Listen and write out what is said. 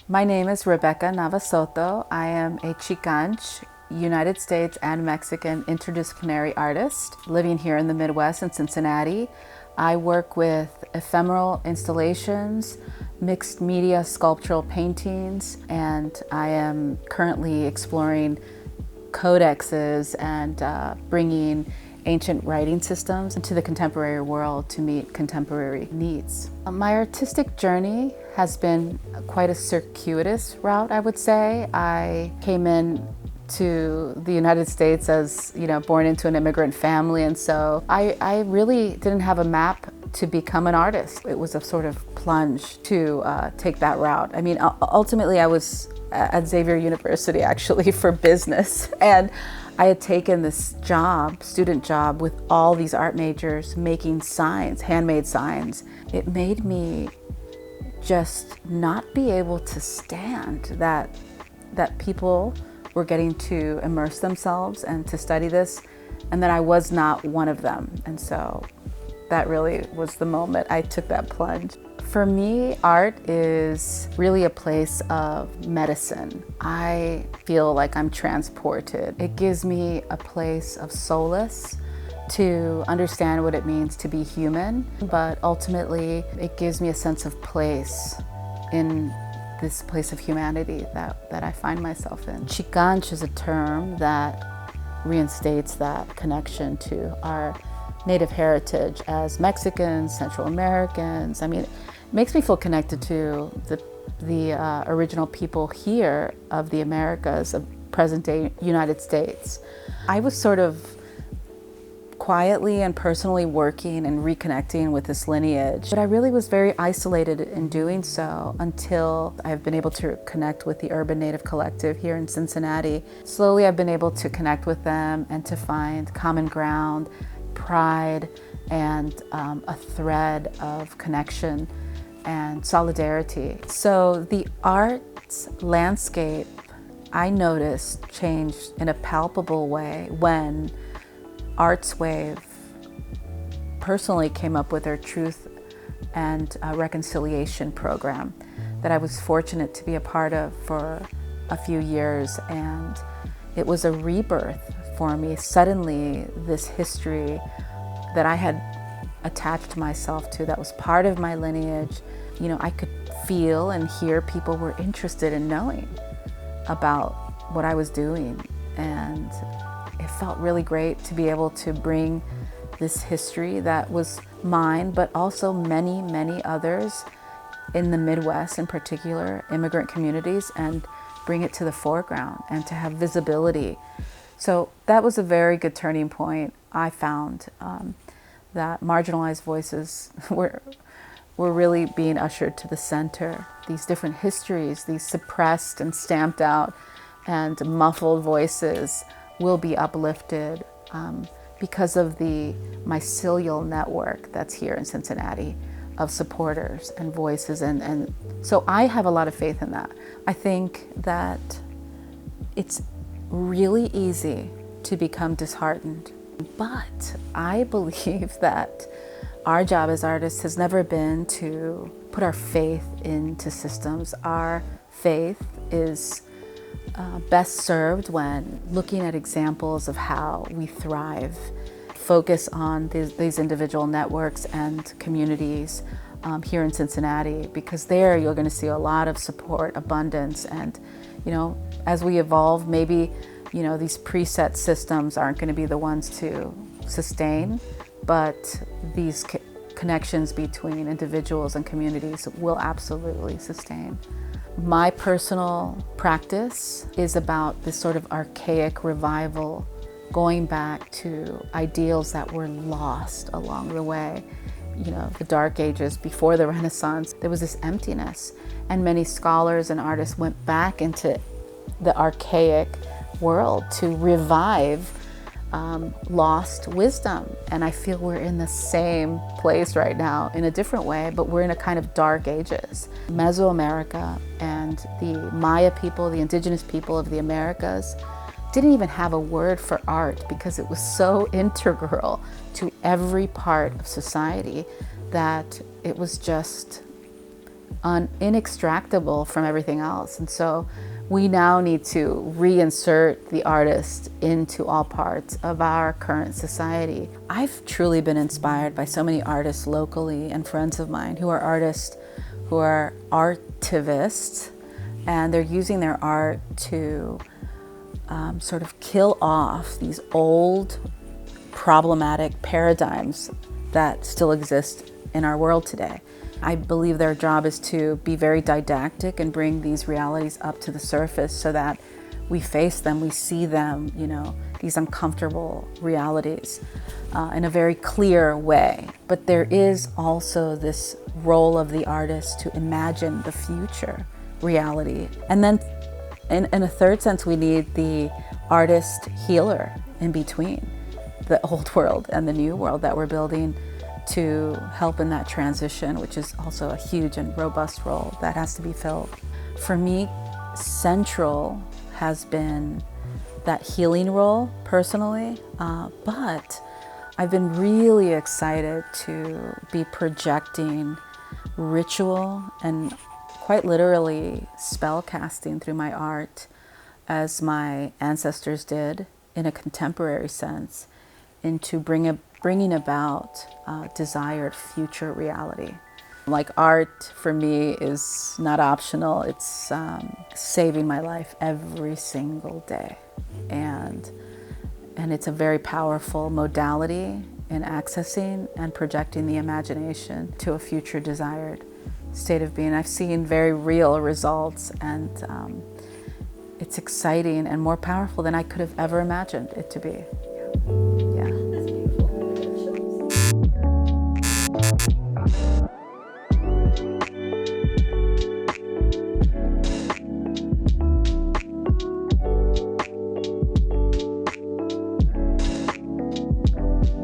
My name is Rebecca Nava Soto. I am a Chicanch, United States and Mexican interdisciplinary artist living here in the Midwest in Cincinnati. I work with ephemeral installations, mixed media sculptural paintings, and I am currently exploring codexes and bringing ancient writing systems into the contemporary world to meet contemporary needs. My artistic journey has been quite a circuitous route, I would say. I came in to the United States as, born into an immigrant family, and so I really didn't have a map to become an artist. It was a sort of plunge to take that route. I mean, ultimately I was at Xavier University actually for business, and I had taken this student job with all these art majors making signs, handmade signs. It made me just not be able to stand that people were getting to immerse themselves and to study this, and that I was not one of them. And so that really was the moment I took that plunge. For me, art is really a place of medicine. I feel like I'm transported. It gives me a place of solace to understand what it means to be human, but ultimately it gives me a sense of place in this place of humanity that I find myself in. Chicanch is a term that reinstates that connection to our native heritage as Mexicans, Central Americans. I mean, it makes me feel connected to the original people here of the Americas, of present-day United States. I was sort of quietly and personally working and reconnecting with this lineage, but I really was very isolated in doing so until I've been able to connect with the Urban Native Collective here in Cincinnati. Slowly I've been able to connect with them and to find common ground, pride, and a thread of connection and solidarity. So the arts landscape, I noticed, changed in a palpable way when Arts Wave personally came up with their Truth and Reconciliation program that I was fortunate to be a part of for a few years, and it was a rebirth for me. Suddenly, this history that I had attached myself to, that was part of my lineage, I could feel and hear people were interested in knowing about what I was doing, and it felt really great to be able to bring this history that was mine, but also many, many others in the Midwest, in particular, immigrant communities, and bring it to the foreground and to have visibility. So that was a very good turning point. I found that marginalized voices were really being ushered to the center. These different histories, these suppressed and stamped out and muffled voices will be uplifted because of the mycelial network that's here in Cincinnati of supporters and voices. And so I have a lot of faith in that. I think that it's really easy to become disheartened, but I believe that our job as artists has never been to put our faith into systems. Our faith is best served when looking at examples of how we thrive, focus on these individual networks and communities here in Cincinnati, because there you're going to see a lot of support, abundance, and as we evolve, maybe these preset systems aren't going to be the ones to sustain, but these connections between individuals and communities will absolutely sustain. My personal practice is about this sort of archaic revival, going back to ideals that were lost along the way. The Dark Ages, before the Renaissance, there was this emptiness, and many scholars and artists went back into the archaic world to revive lost wisdom. And I feel we're in the same place right now in a different way, but we're in a kind of dark ages. Mesoamerica and the Maya people, the indigenous people of the Americas, didn't even have a word for art because it was so integral to every part of society that it was just inextractable from everything else. And so we now need to reinsert the artist into all parts of our current society. I've truly been inspired by so many artists locally and friends of mine who are artists, who are artivists, and they're using their art to sort of kill off these old problematic paradigms that still exist in our world today. I believe their job is to be very didactic and bring these realities up to the surface so that we face them, we see them, these uncomfortable realities in a very clear way. But there is also this role of the artist to imagine the future reality. And then in a third sense, we need the artist healer in between the old world and the new world that we're building to help in that transition, which is also a huge and robust role that has to be filled. For me, central has been that healing role personally, but I've been really excited to be projecting ritual and quite literally spell casting through my art, as my ancestors did in a contemporary sense, into bringing about desired future reality. Like, art for me is not optional. It's saving my life every single day. And it's a very powerful modality in accessing and projecting the imagination to a future desired state of being. I've seen very real results, and it's exciting and more powerful than I could have ever imagined it to be. Yeah.